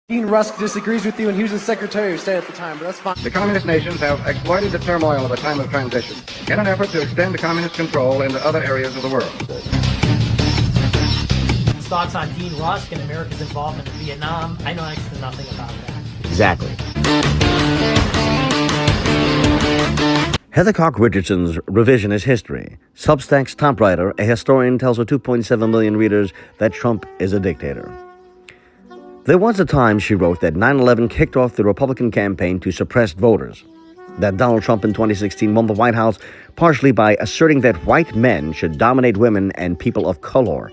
Dean Rusk disagrees with you, and he was the Secretary of State at the time, but that's fine. The communist nations have exploited the turmoil of a time of transition in an effort to extend the communist control into other areas of the world. Thoughts on Dean Rusk and America's involvement in Vietnam? I know next to nothing about that. Exactly. Heather Cock Richardson's Revisionist History. Substack's top writer, a historian, tells her 2.7 million readers that Trump is a dictator. There was a time, she wrote, that 9/11 kicked off the Republican campaign to suppress voters. That Donald Trump in 2016 won the White House partially by asserting that white men should dominate women and people of color.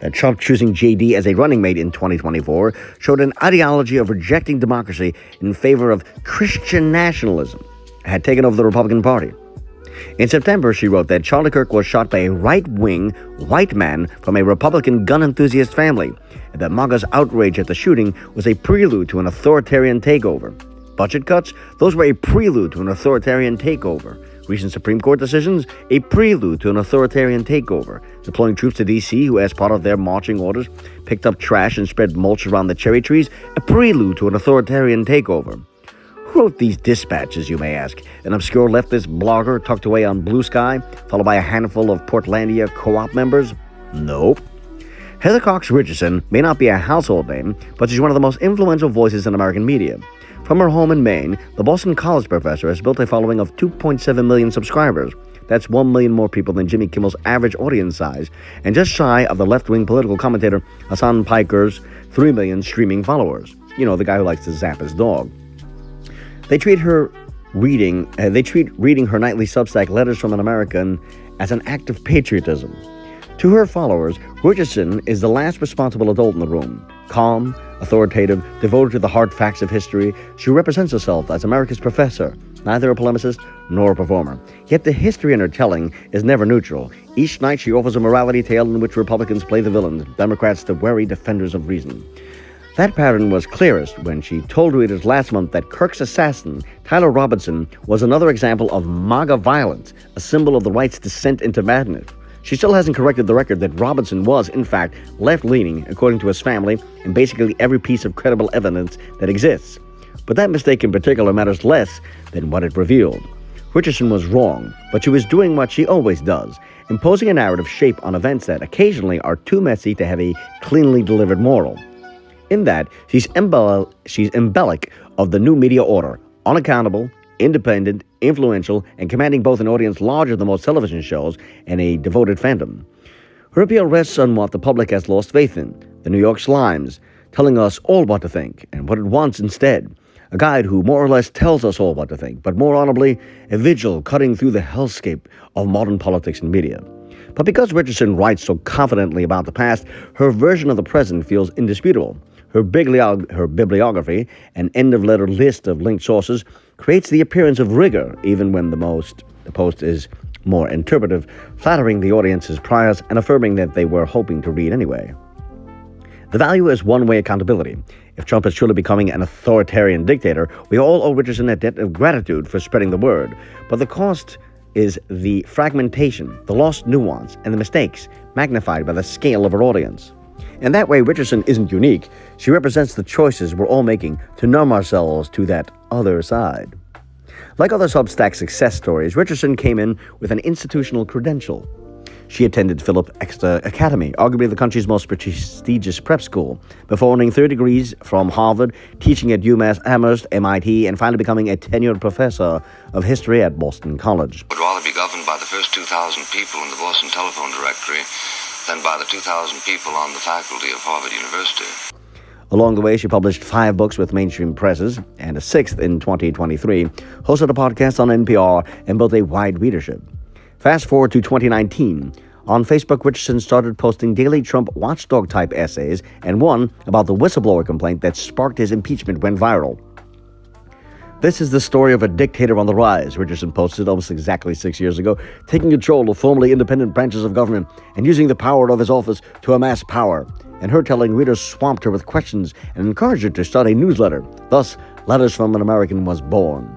That Trump choosing JD as a running mate in 2024 showed an ideology of rejecting democracy in favor of Christian nationalism had taken over the Republican Party. In September, she wrote that Charlie Kirk was shot by a right-wing white man from a Republican gun enthusiast family, and that MAGA's outrage at the shooting was a prelude to an authoritarian takeover. Budget cuts? Those were a prelude to an authoritarian takeover. Recent Supreme Court decisions? A prelude to an authoritarian takeover. Deploying troops to D.C., who, as part of their marching orders, picked up trash and spread mulch around the cherry trees? A prelude to an authoritarian takeover. Who wrote these dispatches, you may ask? An obscure leftist blogger tucked away on Blue Sky, followed by a handful of Portlandia co-op members? Nope. Heather Cox Richardson may not be a household name, but she's one of the most influential voices in American media. From her home in Maine, the Boston College professor has built a following of 2.7 million subscribers. That's 1 million more people than Jimmy Kimmel's average audience size, and just shy of the left-wing political commentator Hassan Piker's 3 million streaming followers. You know, the guy who likes to zap his dog. They treat reading her nightly Substack Letters from an American as an act of patriotism. To her followers, Richardson is the last responsible adult in the room. Calm, authoritative, devoted to the hard facts of history, she represents herself as America's professor, neither a polemicist nor a performer. Yet the history in her telling is never neutral. Each night she offers a morality tale in which Republicans play the villains, Democrats the wary defenders of reason. That pattern was clearest when she told readers last month that Kirk's assassin, Tyler Robinson, was another example of MAGA violence, a symbol of the right's descent into madness. She still hasn't corrected the record that Robinson was, in fact, left-leaning, according to his family, and basically every piece of credible evidence that exists. But that mistake in particular matters less than what it revealed. Richardson was wrong, but she was doing what she always does, imposing a narrative shape on events that occasionally are too messy to have a cleanly delivered moral. In that, she's embellic of the new media order, unaccountable, independent, influential, and commanding both an audience larger than most television shows and a devoted fandom. Her appeal rests on what the public has lost faith in, the New York Slimes, telling us all what to think and what it wants instead. A guide who more or less tells us all what to think, but more audibly, a vigil cutting through the hellscape of modern politics and media. But because Richardson writes so confidently about the past, her version of the present feels indisputable. Her bibliography, an end-of-letter list of linked sources, creates the appearance of rigor, even when the post is more interpretive, flattering the audience's priors and affirming that they were hoping to read anyway. The value is one-way accountability. If Trump is truly becoming an authoritarian dictator, we all owe Richardson a debt of gratitude for spreading the word. But the cost is the fragmentation, the lost nuance, and the mistakes, magnified by the scale of her audience. In that way, Richardson isn't unique. She represents the choices we're all making to numb ourselves to that other side. Like other Substack success stories, Richardson came in with an institutional credential. She attended Phillips Exeter Academy, arguably the country's most prestigious prep school, before earning 3 degrees from Harvard, teaching at UMass Amherst, MIT, and finally becoming a tenured professor of history at Boston College. Would rather be governed by the first 2,000 people in the Boston telephone directory than by the 2,000 people on the faculty of Harvard University. Along the way, she published 5 books with mainstream presses, and a 6th in 2023, hosted a podcast on NPR, and built a wide readership. Fast forward to 2019. On Facebook, Richardson started posting daily Trump watchdog-type essays, and one about the whistleblower complaint that sparked his impeachment went viral. This is the story of a dictator on the rise, Richardson posted almost exactly 6 years ago, taking control of formerly independent branches of government and using the power of his office to amass power. And her telling readers swamped her with questions and encouraged her to start a newsletter. Thus, Letters from an American was born.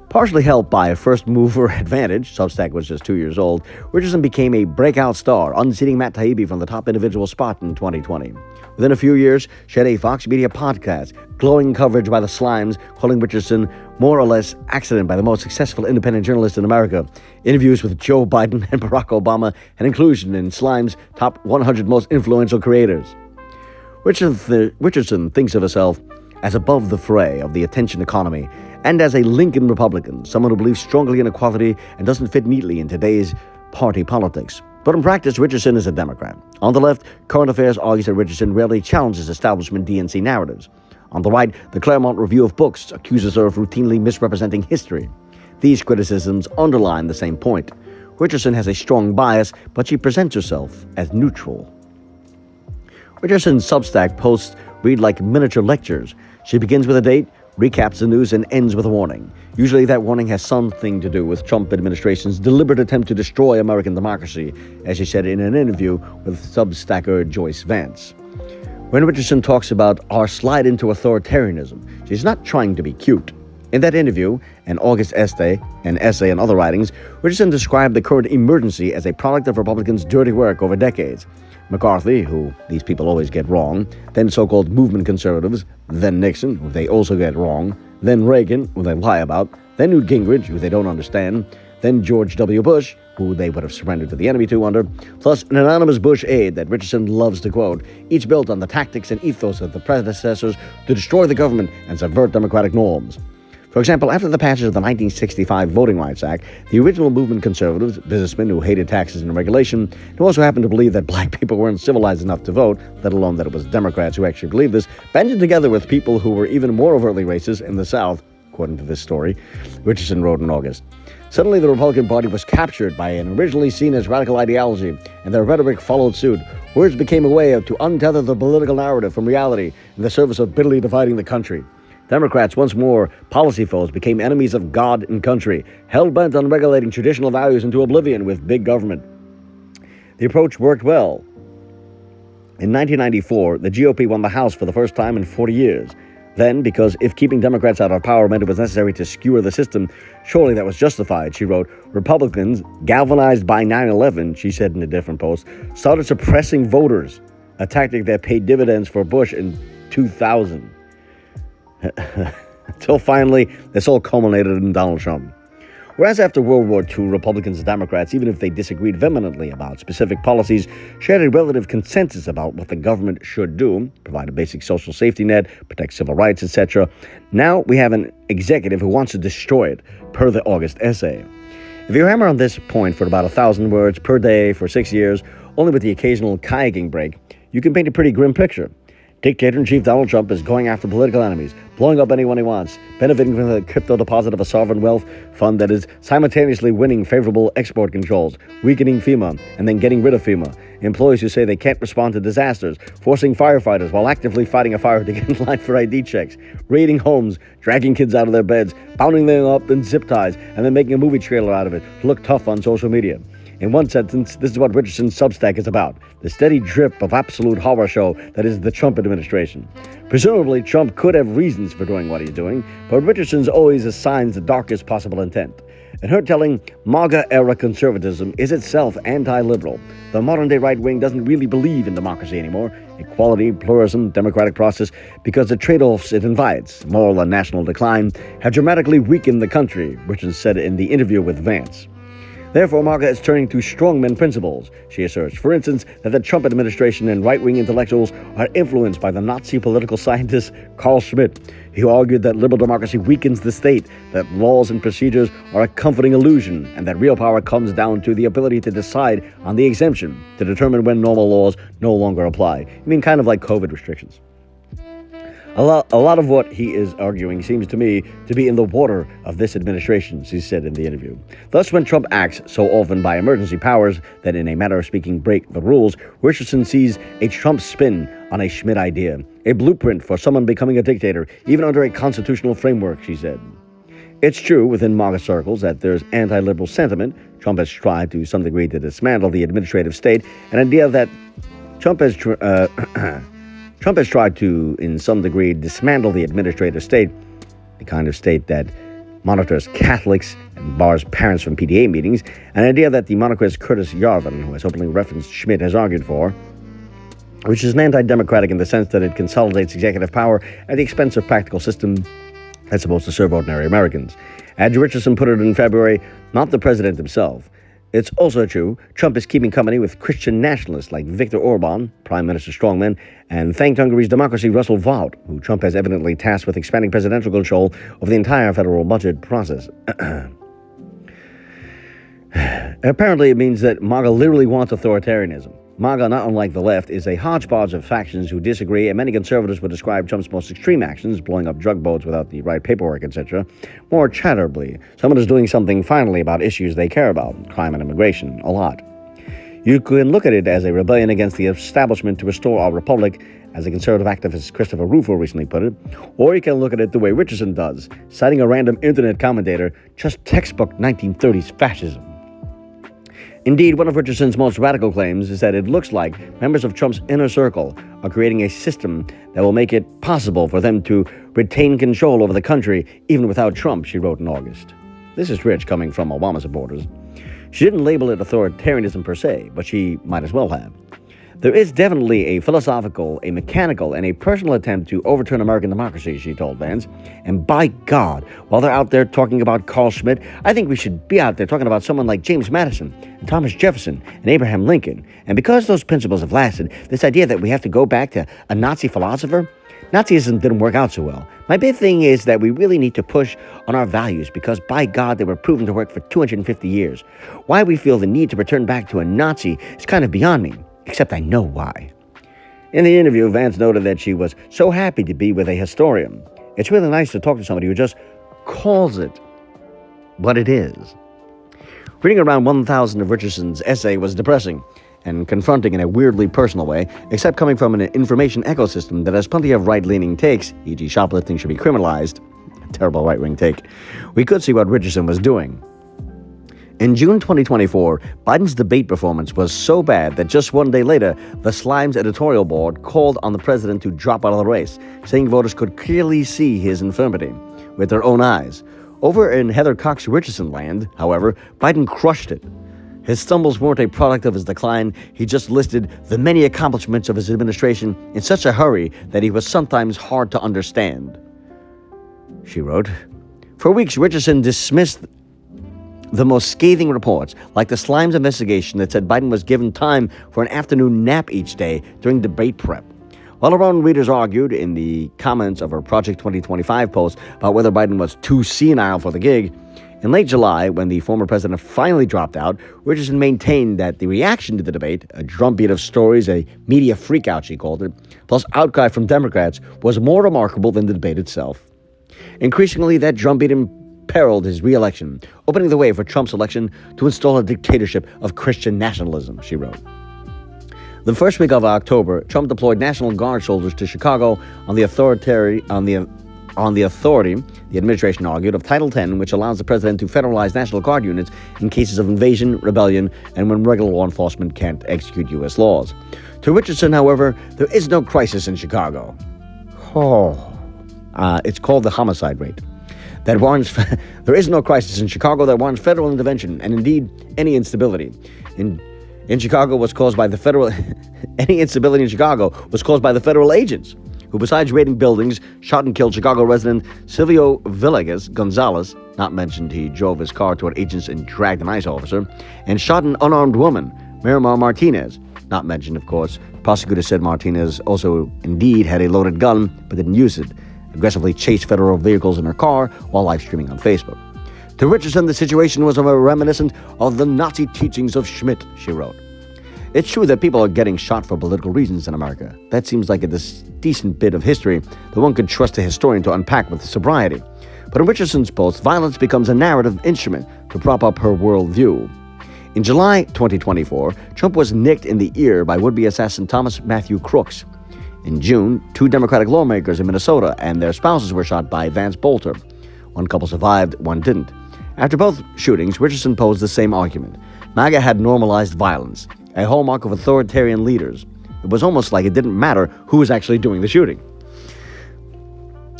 Partially helped by a first-mover advantage, Substack was just 2 years old, Richardson became a breakout star, unseating Matt Taibbi from the top individual spot in 2020. Within a few years, she had a Fox Media podcast, glowing coverage by the Slimes, calling Richardson more or less accident by the most successful independent journalist in America, interviews with Joe Biden and Barack Obama, and inclusion in Slime's top 100 most influential creators. Richardson thinks of herself as above the fray of the attention economy, and as a Lincoln Republican, someone who believes strongly in equality and doesn't fit neatly in today's party politics. But in practice, Richardson is a Democrat. On the left, Current Affairs argues that Richardson rarely challenges establishment DNC narratives. On the right, the Claremont Review of Books accuses her of routinely misrepresenting history. These criticisms underline the same point. Richardson has a strong bias, but she presents herself as neutral. Richardson's Substack posts read like miniature lectures. She begins with a date, recaps the news, and ends with a warning. Usually that warning has something to do with Trump administration's deliberate attempt to destroy American democracy, as she said in an interview with Substacker Joyce Vance. When Richardson talks about our slide into authoritarianism, she's not trying to be cute. In that interview, an August essay, and other writings, Richardson described the current emergency as a product of Republicans' dirty work over decades. McCarthy, who these people always get wrong, then so-called movement conservatives, then Nixon, who they also get wrong, then Reagan, who they lie about, then Newt Gingrich, who they don't understand, then George W. Bush, who they would have surrendered to the enemy to under, plus an anonymous Bush aide that Richardson loves to quote, each built on the tactics and ethos of the predecessors to destroy the government and subvert democratic norms. For example, after the passage of the 1965 Voting Rights Act, the original movement conservatives, businessmen who hated taxes and regulation, who also happened to believe that black people weren't civilized enough to vote, let alone that it was Democrats who actually believed this, banded together with people who were even more overtly racist in the South, according to this story, Richardson wrote in August. Suddenly, the Republican Party was captured by an originally seen as radical ideology, and their rhetoric followed suit. Words became a way to untether the political narrative from reality in the service of bitterly dividing the country. Democrats, once more policy foes, became enemies of God and country, hell-bent on regulating traditional values into oblivion with big government. The approach worked well. In 1994, the GOP won the House for the first time in 40 years. Then, because if keeping Democrats out of power meant it was necessary to skewer the system, surely that was justified, she wrote. Republicans, galvanized by 9/11, she said in a different post, started suppressing voters, a tactic that paid dividends for Bush in 2000. Until finally, this all culminated in Donald Trump. Whereas after World War II, Republicans and Democrats, even if they disagreed vehemently about specific policies, shared a relative consensus about what the government should do, provide a basic social safety net, protect civil rights, etc. Now we have an executive who wants to destroy it, per the August essay. If you hammer on this point for about 1,000 words per day for 6 years, only with the occasional kayaking break, you can paint a pretty grim picture. Dictator-in-chief Donald Trump is going after political enemies, blowing up anyone he wants, benefiting from the crypto deposit of a sovereign wealth fund that is simultaneously winning favorable export controls, weakening FEMA, and then getting rid of FEMA, employees who say they can't respond to disasters, forcing firefighters while actively fighting a fire to get in line for ID checks, raiding homes, dragging kids out of their beds, bounding them up in zip ties, and then making a movie trailer out of it to look tough on social media. In one sentence, this is what Richardson's Substack is about, the steady drip of absolute horror show that is the Trump administration. Presumably, Trump could have reasons for doing what he's doing, but Richardson's always assigns the darkest possible intent. In her telling, MAGA-era conservatism is itself anti-liberal. The modern-day right wing doesn't really believe in democracy anymore, equality, pluralism, democratic process, because the trade-offs it invites, moral and national decline, have dramatically weakened the country, Richardson said in the interview with Vance. Therefore, MAGA is turning to strongman principles, she asserts. For instance, that the Trump administration and right-wing intellectuals are influenced by the Nazi political scientist Carl Schmitt, who argued that liberal democracy weakens the state, that laws and procedures are a comforting illusion, and that real power comes down to the ability to decide on the exemption, to determine when normal laws no longer apply. I mean, kind of like COVID restrictions. A lot of what he is arguing seems to me to be in the water of this administration, she said in the interview. Thus, when Trump acts so often by emergency powers that in a matter of speaking break the rules, Richardson sees a Trump spin on a Schmitt idea, a blueprint for someone becoming a dictator, even under a constitutional framework, she said. It's true within MAGA circles that there's anti-liberal sentiment. Trump has tried to some degree to dismantle the administrative state, an idea that Trump has tried to, in some degree, dismantle the administrative state, the kind of state that monitors Catholics and bars parents from PTA meetings, an idea that the monarchist Curtis Yarvin, who has openly referenced Schmidt, has argued for, which is an anti-democratic in the sense that it consolidates executive power at the expense of practical system that's supposed to serve ordinary Americans. As Richardson put it in February, not the president himself. It's also true Trump is keeping company with Christian nationalists like Viktor Orban, Prime Minister Strongman, and thanked Hungary's democracy Russell Vought, who Trump has evidently tasked with expanding presidential control over the entire federal budget process. Apparently, it means that MAGA literally wants authoritarianism. MAGA, not unlike the left, is a hodgepodge of factions who disagree, and many conservatives would describe Trump's most extreme actions, blowing up drug boats without the right paperwork, etc., more charitably. Someone is doing something finally about issues they care about, crime and immigration, a lot. You can look at it as a rebellion against the establishment to restore our republic, as a conservative activist Christopher Rufo recently put it, or you can look at it the way Richardson does, citing a random internet commentator, just textbook 1930s fascism. Indeed, one of Richardson's most radical claims is that it looks like members of Trump's inner circle are creating a system that will make it possible for them to retain control over the country even without Trump, she wrote in August. This is rich coming from Obama supporters. She didn't label it authoritarianism per se, but she might as well have. There is definitely a philosophical, a mechanical, and a personal attempt to overturn American democracy, she told Vance. And by God, while they're out there talking about Carl Schmitt, I think we should be out there talking about someone like James Madison, and Thomas Jefferson, and Abraham Lincoln. And because those principles have lasted, this idea that we have to go back to a Nazi philosopher, Nazism didn't work out so well. My big thing is that we really need to push on our values because, by God, they were proven to work for 250 years. Why we feel the need to return back to a Nazi is kind of beyond me. Except I know why. In the interview, Vance noted that she was so happy to be with a historian. It's really nice to talk to somebody who just calls it what it is. Reading around 1,000 of Richardson's essay was depressing and confronting in a weirdly personal way, except coming from an information ecosystem that has plenty of right-leaning takes, e.g. shoplifting should be criminalized. A terrible right-wing take. We could see what Richardson was doing. In June 2024, Biden's debate performance was so bad that just one day later, the Slime's editorial board called on the president to drop out of the race, saying voters could clearly see his infirmity with their own eyes. Over in Heather Cox Richardson land, however, Biden crushed it. His stumbles weren't a product of his decline. He just listed the many accomplishments of his administration in such a hurry that he was sometimes hard to understand. She wrote, for weeks, Richardson dismissed the most scathing reports, like the Slime's investigation that said Biden was given time for an afternoon nap each day during debate prep. While her own readers argued in the comments of her Project 2025 post about whether Biden was too senile for the gig, in late July, when the former president finally dropped out, Richardson maintained that the reaction to the debate, a drumbeat of stories, a media freakout she called it, plus outcry from Democrats, was more remarkable than the debate itself. Increasingly, that drumbeat imperiled his re-election, opening the way for Trump's election to install a dictatorship of Christian nationalism, she wrote. The first week of October, Trump deployed National Guard soldiers to Chicago on the authority, the administration argued, of Title X, which allows the president to federalize National Guard units in cases of invasion, rebellion, and when regular law enforcement can't execute U.S. laws. To Richardson, however, there is no crisis in Chicago. It's called the homicide rate. That warrants there is no crisis in Chicago that warrants federal intervention, and indeed any instability in Chicago was caused by the federal any instability in Chicago was caused by the federal agents who, besides raiding buildings, shot and killed Chicago resident Silvio Villegas Gonzalez, not mentioned he drove his car toward agents and dragged an ICE officer, and shot an unarmed woman, Miramar Martinez, not mentioned, of course. Prosecutors said Martinez also indeed had a loaded gun but didn't use it, aggressively chased federal vehicles in her car while live streaming on Facebook. To Richardson, the situation was reminiscent of the Nazi teachings of Schmitt, she wrote. It's true that people are getting shot for political reasons in America. That seems like a decent bit of history that one could trust a historian to unpack with sobriety. But in Richardson's post, violence becomes a narrative instrument to prop up her worldview. In July 2024, Trump was nicked in the ear by would-be assassin Thomas Matthew Crooks. In June, 2 Democratic lawmakers in Minnesota and their spouses were shot by Vance Bolter. One couple survived, one didn't. After both shootings, Richardson posed the same argument. MAGA had normalized violence, a hallmark of authoritarian leaders. It was almost like it didn't matter who was actually doing the shooting.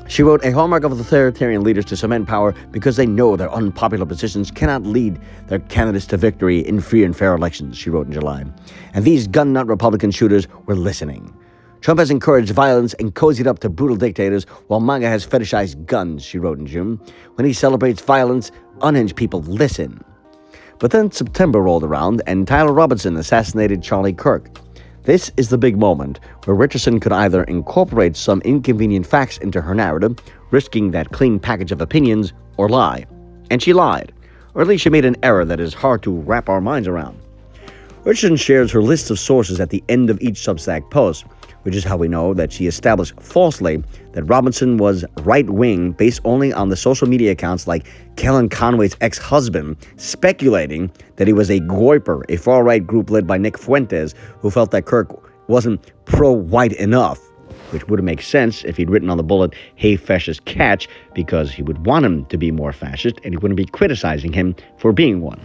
She wrote, "A hallmark of authoritarian leaders to cement power because they know their unpopular positions cannot lead their candidates to victory in free and fair elections," she wrote in July. And these gun-nut Republican shooters were listening. "Trump has encouraged violence and cozied up to brutal dictators, while MAGA has fetishized guns," she wrote in June. "When he celebrates violence, unhinged people listen." But then September rolled around, and Tyler Robinson assassinated Charlie Kirk. This is the big moment where Richardson could either incorporate some inconvenient facts into her narrative, risking that clean package of opinions, or lie. And she lied. Or at least she made an error that is hard to wrap our minds around. Richardson shares her list of sources at the end of each Substack post, which is how we know that she established falsely that Robinson was right-wing based only on the social media accounts like Kellen Conway's ex-husband speculating that he was a Goiper, a far-right group led by Nick Fuentes, who felt that Kirk wasn't pro-white enough, which would make sense if he'd written on the bullet, "Hey, fascist catch," because he would want him to be more fascist and he wouldn't be criticizing him for being one.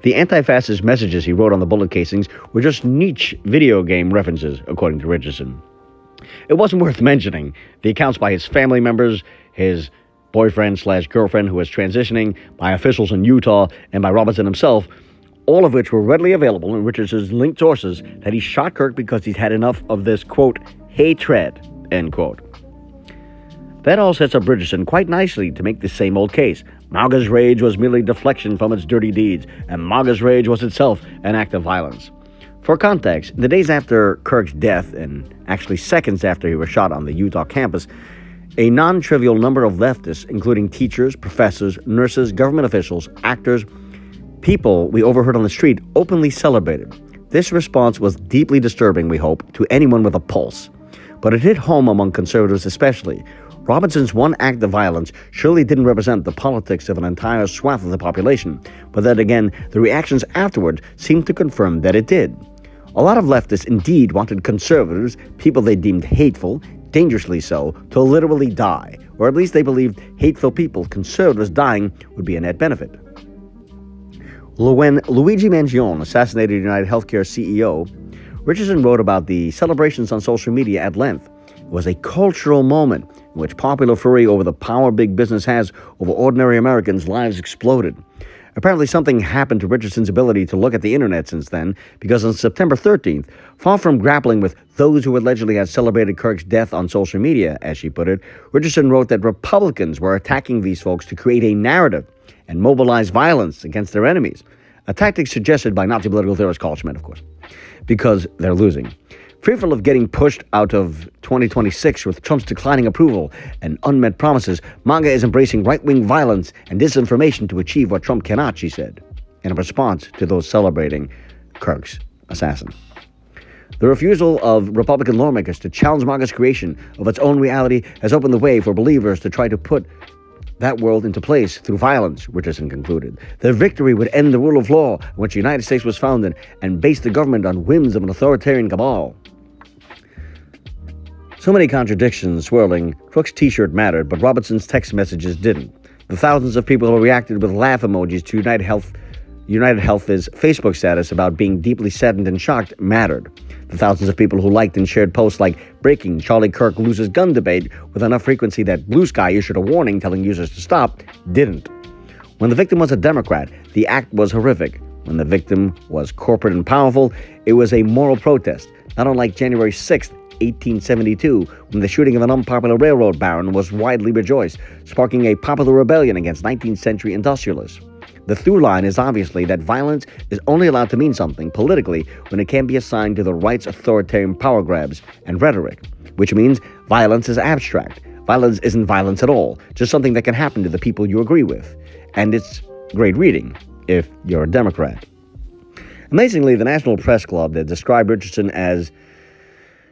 The anti-fascist messages he wrote on the bullet casings were just niche video game references, according to Richardson. It wasn't worth mentioning the accounts by his family members, his boyfriend/girlfriend who was transitioning, by officials in Utah, and by Robinson himself, all of which were readily available in Richardson's linked sources, that he shot Kirk because he'd had enough of this, quote, hatred, end quote. That all sets up Richardson quite nicely to make the same old case. MAGA's rage was merely deflection from its dirty deeds, and MAGA's rage was itself an act of violence. For context, in the days after Kirk's death, and actually seconds after he was shot on the Utah campus, a non-trivial number of leftists, including teachers, professors, nurses, government officials, actors, people we overheard on the street, openly celebrated. This response was deeply disturbing, we hope, to anyone with a pulse. But it hit home among conservatives especially. Robinson's one act of violence surely didn't represent the politics of an entire swath of the population, but then again, the reactions afterward seemed to confirm that it did. A lot of leftists indeed wanted conservatives, people they deemed hateful, dangerously so, to literally die, or at least they believed hateful people, conservatives dying, would be a net benefit. When Luigi Mangione assassinated United Healthcare CEO, Richardson wrote about the celebrations on social media at length. It was a cultural moment in which popular fury over the power big business has over ordinary Americans' lives exploded. Apparently something happened to Richardson's ability to look at the internet since then, because on September 13th, far from grappling with those who allegedly had celebrated Kirk's death on social media, as she put it, Richardson wrote that Republicans were attacking these folks to create a narrative and mobilize violence against their enemies, a tactic suggested by Nazi political theorist Carl Schmitt, of course, because they're losing. Fearful of getting pushed out of 2026 with Trump's declining approval and unmet promises, MAGA is embracing right-wing violence and disinformation to achieve what Trump cannot, she said, in a response to those celebrating Kirk's assassin. The refusal of Republican lawmakers to challenge MAGA's creation of its own reality has opened the way for believers to try to put that world into place through violence, Richardson concluded. Their victory would end the rule of law on which the United States was founded and base the government on whims of an authoritarian cabal. So many contradictions swirling. Crook's t-shirt mattered, but Robinson's text messages didn't. The thousands of people who reacted with laugh emojis to United Health's Facebook status about being deeply saddened and shocked mattered. The thousands of people who liked and shared posts like "Breaking, Charlie Kirk loses gun debate" with enough frequency that Blue Sky issued a warning telling users to stop didn't. When the victim was a Democrat, the act was horrific. When the victim was corporate and powerful, it was a moral protest, not unlike January 6th, 1872, when the shooting of an unpopular railroad baron was widely rejoiced, sparking a popular rebellion against 19th century industrialists. The through line is obviously that violence is only allowed to mean something politically when it can be assigned to the right's authoritarian power grabs and rhetoric, which means violence is abstract. Violence isn't violence at all, just something that can happen to the people you agree with. And it's great reading if you're a Democrat. Amazingly, the National Press Club that described Richardson as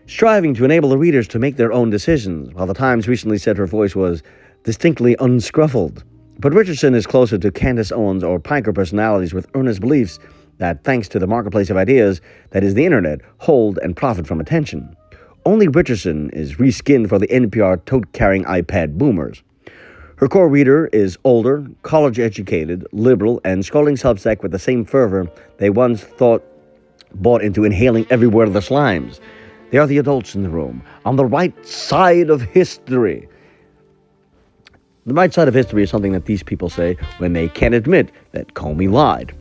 striving to enable the readers to make their own decisions, while the Times recently said her voice was distinctly unscruffled. But Richardson is closer to Candace Owens or Piker personalities with earnest beliefs that, thanks to the marketplace of ideas that is the internet, hold and profit from attention. Only Richardson is reskinned for the NPR tote-carrying iPad boomers. Her core reader is older, college-educated, liberal, and scrolling Substack with the same fervor they once thought bought into inhaling every word of the slimes. They are the adults in the room, on the right side of history. The right side of history is something that these people say when they can't admit that Comey lied.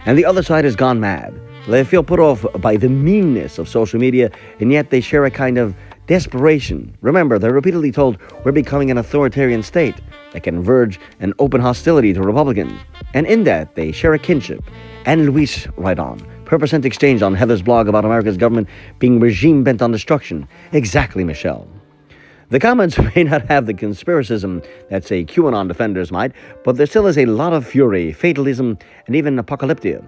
And the other side has gone mad. They feel put off by the meanness of social media, and yet they share a kind of desperation. Remember, they're repeatedly told we're becoming an authoritarian state that can verge an open hostility to Republicans. And in that, they share a kinship. And Luis right on. Per% exchange on Heather's blog about America's government being regime bent on destruction. Exactly, Michelle. The comments may not have the conspiracism that, say, QAnon defenders might, but there still is a lot of fury, fatalism, and even apocalyptia.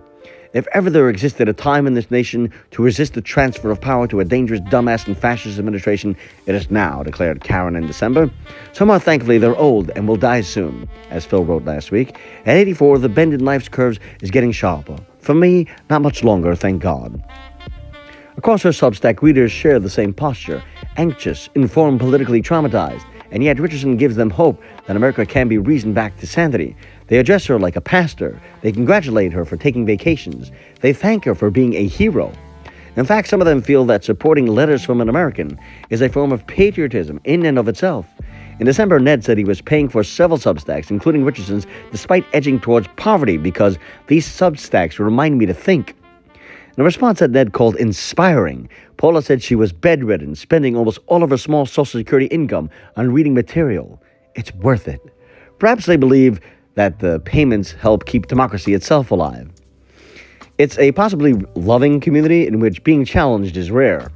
If ever there existed a time in this nation to resist the transfer of power to a dangerous, dumbass, and fascist administration, it is now, declared Karen in December. Somehow, thankfully, they're old and will die soon, as Phil wrote last week. At 84, the bend in life's curves is getting sharper. For me, not much longer, thank God. Across her Substack, readers share the same posture, anxious, informed, politically traumatized, and yet Richardson gives them hope that America can be reasoned back to sanity. They address her like a pastor. They congratulate her for taking vacations. They thank her for being a hero. In fact, some of them feel that supporting letters from an American is a form of patriotism in and of itself. In December, Ned said he was paying for several Substacks, including Richardson's, despite edging towards poverty because these Substacks remind me to think. In a response that Ned called inspiring, Paula said she was bedridden, spending almost all of her small Social Security income on reading material. It's worth it. Perhaps they believe that the payments help keep democracy itself alive. It's a possibly loving community in which being challenged is rare.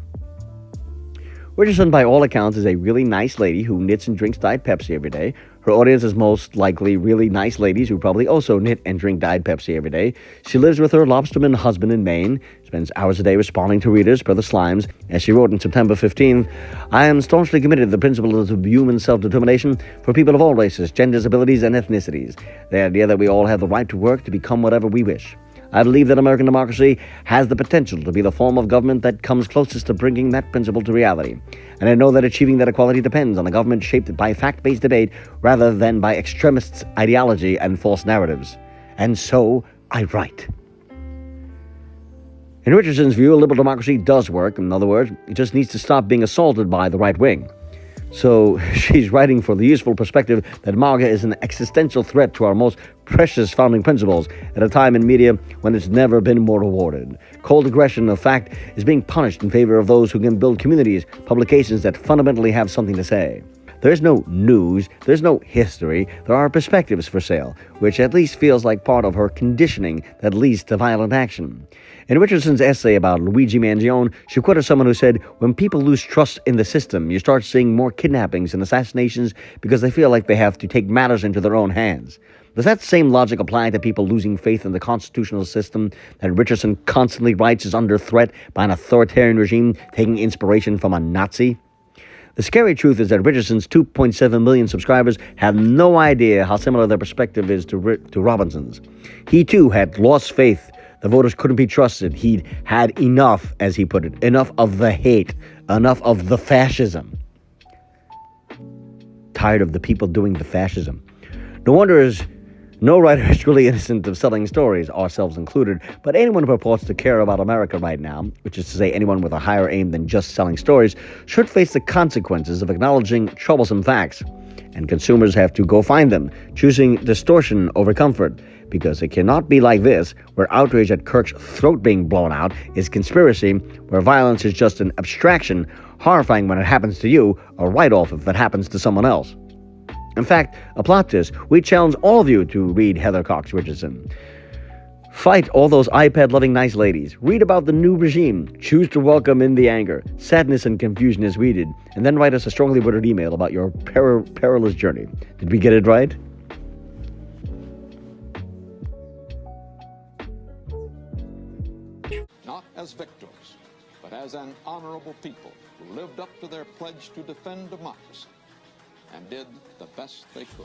Richardson, by all accounts, is a really nice lady who knits and drinks Diet Pepsi every day. Her audience is most likely really nice ladies who probably also knit and drink Diet Pepsi every day. She lives with her lobsterman husband in Maine, spends hours a day responding to readers per the Slimes. As she wrote on September 15th, I am staunchly committed to the principle of human self-determination for people of all races, genders, abilities, and ethnicities. The idea that we all have the right to work to become whatever we wish. I believe that American democracy has the potential to be the form of government that comes closest to bringing that principle to reality. And I know that achieving that equality depends on a government shaped by fact-based debate rather than by extremists' ideology and false narratives. And so I write. In Richardson's view, a liberal democracy does work. In other words, it just needs to stop being assaulted by the right wing. So she's writing for the useful perspective that MAGA is an existential threat to our most precious founding principles at a time in media when it's never been more rewarded. Cold aggression of fact is being punished in favor of those who can build communities, publications that fundamentally have something to say. There's no news, there's no history, there are perspectives for sale, which at least feels like part of her conditioning that leads to violent action. In Richardson's essay about Luigi Mangione, she quoted someone who said, when people lose trust in the system, you start seeing more kidnappings and assassinations because they feel like they have to take matters into their own hands. Does that same logic apply to people losing faith in the constitutional system that Richardson constantly writes is under threat by an authoritarian regime taking inspiration from a Nazi? The scary truth is that Richardson's 2.7 million subscribers have no idea how similar their perspective is to Robinson's. He too had lost faith. The voters couldn't be trusted. He'd had enough, as he put it, enough of the hate, enough of the fascism. Tired of the people doing the fascism. No wonder no writer is truly innocent of selling stories, ourselves included, but anyone who purports to care about America right now, which is to say anyone with a higher aim than just selling stories, should face the consequences of acknowledging troublesome facts. And consumers have to go find them, choosing distortion over comfort. Because it cannot be like this, where outrage at Kirk's throat being blown out is conspiracy, where violence is just an abstraction, horrifying when it happens to you, a write-off if it happens to someone else. In fact, a plot twist, we challenge all of you to read Heather Cox Richardson. Fight all those iPad-loving nice ladies. Read about the new regime. Choose to welcome in the anger, sadness, and confusion as we did, and then write us a strongly worded email about your perilous journey. Did we get it right? Not as victors, but as an honorable people who lived up to their pledge to defend democracy and did the best they could.